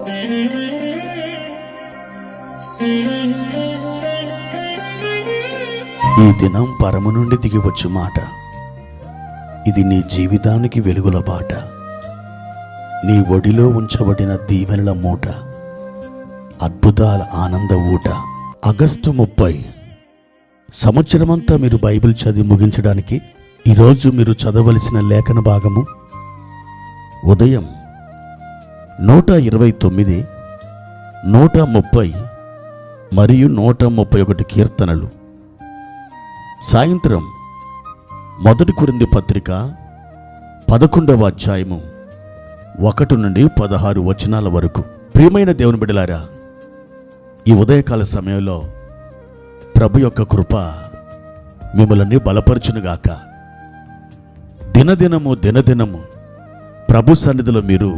ఈ దినం పరము నుండి దిగివచ్చు మాట. ఇది నీ జీవితానికి వెలుగుల బాట. నీ ఒడిలో ఉంచబడిన దీవెనల మూట, అద్భుతాల ఆనంద ఊట. ఆగస్టు 30 సంవత్సరమంతా మీరు బైబిల్ చదివి ముగించడానికి ఈరోజు మీరు చదవలసిన లేఖన భాగము ఉదయం 129, 130 మరియు 131 కీర్తనలు. సాయంత్రం 1 కొరింథీ పత్రిక 11వ అధ్యాయము 1 నుండి 16 వచనాల వరకు. ప్రియమైన దేవుని బిడ్డలారా, ఈ ఉదయకాల సమయంలో ప్రభు యొక్క కృప మిమ్మల్ని బలపరచునుగాక. దినదినము ప్రభు సన్నిధిలో మీరు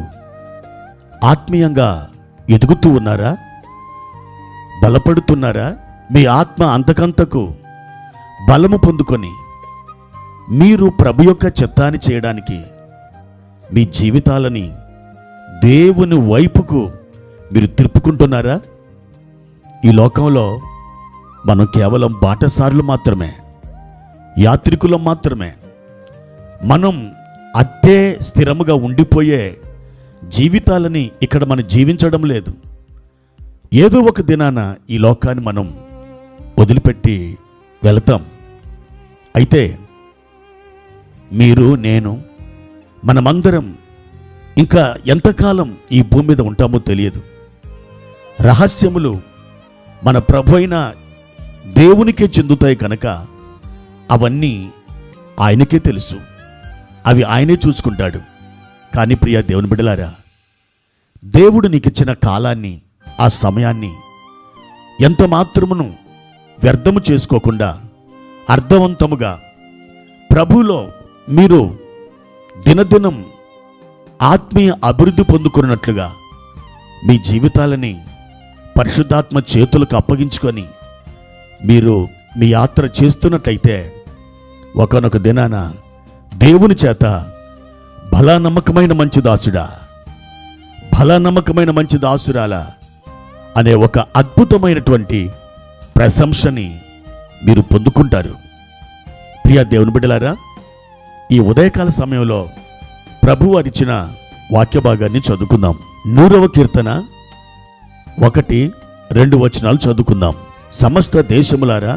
ఆత్మీయంగా ఎదుగుతూ ఉన్నారా? బలపడుతున్నారా? మీ ఆత్మ అంతకంతకు బలము పొందుకొని మీరు ప్రభు యొక్క చిత్తాన్ని చేయడానికి మీ జీవితాలని దేవుని వైపుకు మీరు తిప్పుకుంటున్నారా? ఈ లోకంలో మనం కేవలం బాటసారులు మాత్రమే, యాత్రికులం మాత్రమే. మనం అట్టే స్థిరముగా ఉండిపోయే జీవితాలని ఇక్కడ మనం జీవించడం లేదు. ఏదో ఒక దినాన ఈ లోకాన్ని మనం వదిలిపెట్టి వెళతాం. అయితే మీరు, నేను, మనమందరం ఇంకా ఎంతకాలం ఈ భూమి మీద ఉంటామో తెలియదు. రహస్యములు మన ప్రభు అయిన దేవునికే చెందుతాయి కనుక అవన్నీ ఆయనకే తెలుసు, అవి ఆయనే చూసుకుంటాడు. కానీ ప్రియ దేవుని బిడ్డలారా, దేవుడు నీకిచ్చిన కాలాన్ని, ఆ సమయాన్ని ఎంత మాత్రమును వ్యర్థము చేసుకోకుండా అర్థవంతముగా ప్రభువులో మీరు దినదినం ఆత్మీయ అభివృద్ధి పొందుకున్నట్లుగా మీ జీవితాలని పరిశుద్ధాత్మ చేతులకు అప్పగించుకొని మీరు మీ యాత్ర చేస్తున్నట్లయితే ఒకనొక దినాన దేవుని చేత భలా నమ్మకమైన మంచి దాసుడా, భలా నమ్మకమైన మంచి దాసురాలా అనే ఒక అద్భుతమైనటువంటి ప్రశంసని మీరు పొందుకుంటారు. ప్రియ దేవుని బిడ్డలారా, ఈ ఉదయకాల సమయంలో ప్రభు వారిచ్చిన వాక్య భాగాన్ని చదువుకుందాం. 100వ కీర్తన 1-2 వచనాలు చదువుకుందాం. సమస్త దేశములారా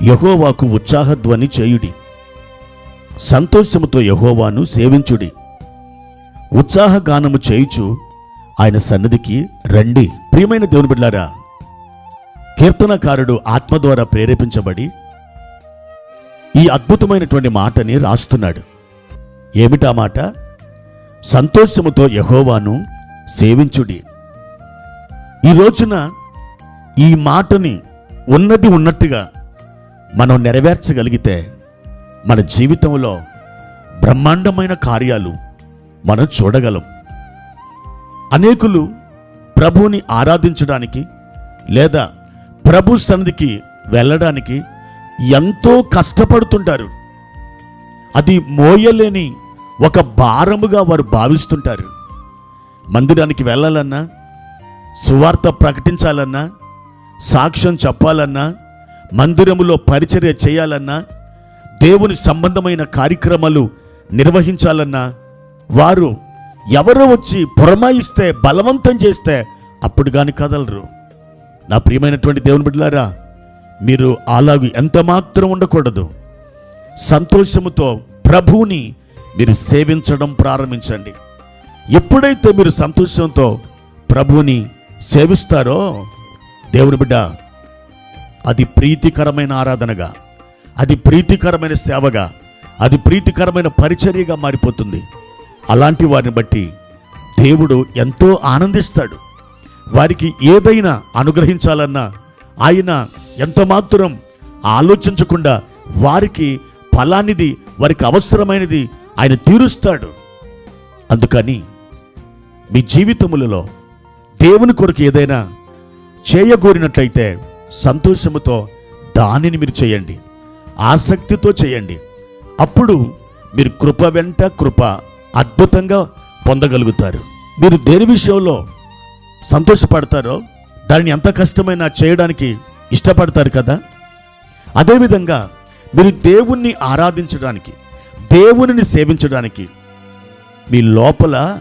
యెహోవాకు ఉత్సాహధ్వని చేయుడి, సంతోషముతో యెహోవాను సేవించుడి, ఉత్సాహగానము చేయుచు ఆయన సన్నిధికి రండి. ప్రియమైన దేవుని బిడ్డలారా, కీర్తనకారుడు ఆత్మ ద్వారా ప్రేరేపించబడి ఈ అద్భుతమైనటువంటి మాటని రాస్తున్నాడు. ఏమిటా మాట? సంతోషముతో యెహోవాను సేవించుడి. ఈ రోజున ఈ మాటని ఉన్నది ఉన్నట్టుగా మనం నెరవేర్చగలిగితే మన జీవితంలో బ్రహ్మాండమైన కార్యాలు మనం చూడగలం. అనేకులు ప్రభువుని ఆరాధించడానికి లేదా ప్రభు సన్నిధికి వెళ్ళడానికి ఎంతో కష్టపడుతుంటారు. అది మోయలేని ఒక భారముగా వారు భావిస్తుంటారు. మందిరానికి వెళ్ళాలన్నా, సువార్త ప్రకటించాలన్నా, సాక్ష్యం చెప్పాలన్నా, మందిరములో పరిచర్య చేయాలన్నా, దేవుని సంబంధమైన కార్యక్రమాలు నిర్వహించాలన్నా వారు ఎవరో వచ్చి పురమాయిస్తే, బలవంతం చేస్తే అప్పుడు గాని కదలరు. నా ప్రియమైనటువంటి దేవుని బిడ్డలారా, మీరు అలాగే ఎంత మాత్రం ఉండకూడదు. సంతోషముతో ప్రభువుని మీరు సేవించడం ప్రారంభించండి. ఎప్పుడైతే మీరు సంతోషంతో ప్రభువుని సేవిస్తారో దేవుని బిడ్డ, అది ప్రీతికరమైన ఆరాధనగా, అది ప్రీతికరమైన సేవగా, అది ప్రీతికరమైన పరిచర్యగా మారిపోతుంది. అలాంటి వారిని బట్టి దేవుడు ఎంతో ఆనందిస్తాడు. వారికి ఏదైనా అనుగ్రహించాలన్నా ఆయన ఎంత మాత్రం ఆలోచించకుండా వారికి ఫలానిది, వారికి అవసరమైనది ఆయన తీరుస్తాడు. అందుకని మీ జీవితములలో దేవుని కొరకు ఏదైనా చేయగోరినట్లయితే సంతోషముతో దానిని మీరు చేయండి, ఆసక్తితో చేయండి. అప్పుడు మీరు కృప వెంట కృప అద్భుతంగా పొందగలుగుతారు. మీరు దేని విషయంలో సంతోషపడతారో దానిని ఎంత కష్టమైనా చేయడానికి ఇష్టపడతారు కదా. అదేవిధంగా మీరు దేవుణ్ణి ఆరాధించడానికి, దేవునిని సేవించడానికి మీ లోపల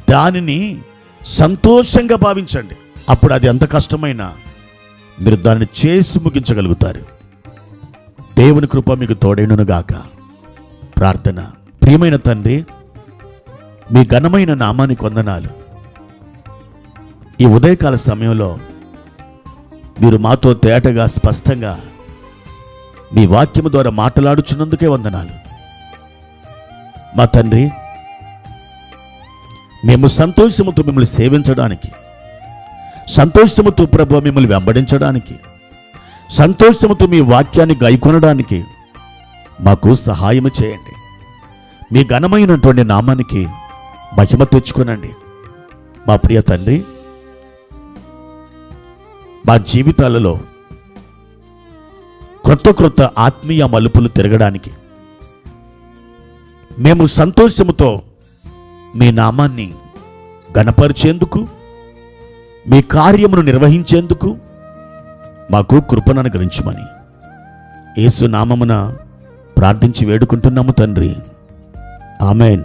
దానిని సంతోషంగా భావించండి. అప్పుడు అది ఎంత కష్టమైనా మీరు దానిని చేసి ముగించగలుగుతారు. దేవుని కృప మీకు తోడైననుగాక. ప్రార్థన. ప్రియమైన తండ్రి, మీ ఘనమైన నామానికి వందనాలు. ఈ ఉదయకాల సమయంలో మీరు మాతో తేటగా స్పష్టంగా మీ వాక్యము ద్వారా మాట్లాడుచున్నందుకే వందనాలు. మా తండ్రి, మేము సంతోషముతో మిమ్మల్ని సేవించడానికి, సంతోషముతో ప్రభువా మిమ్మల్ని వెంబడించడానికి, సంతోషముతో మీ వాక్యాన్ని గైకొనడానికి మాకు సహాయం చేయండి. మీ ఘనమైనటువంటి నామానికి మహిమ తెచ్చుకొనండి. మా ప్రియ తండ్రి, మా జీవితాలలో క్రొత్త క్రొత్త ఆత్మీయ మలుపులు తిరగడానికి, మేము సంతోషముతో మీ నామాన్ని ఘనపరిచేందుకు, మీ కార్యమును నిర్వహించేందుకు మాకు కృపను అనుగ్రహించమని యేసు నామమున ప్రార్థించి వేడుకుంటున్నాము తండ్రి. ఆమెన్.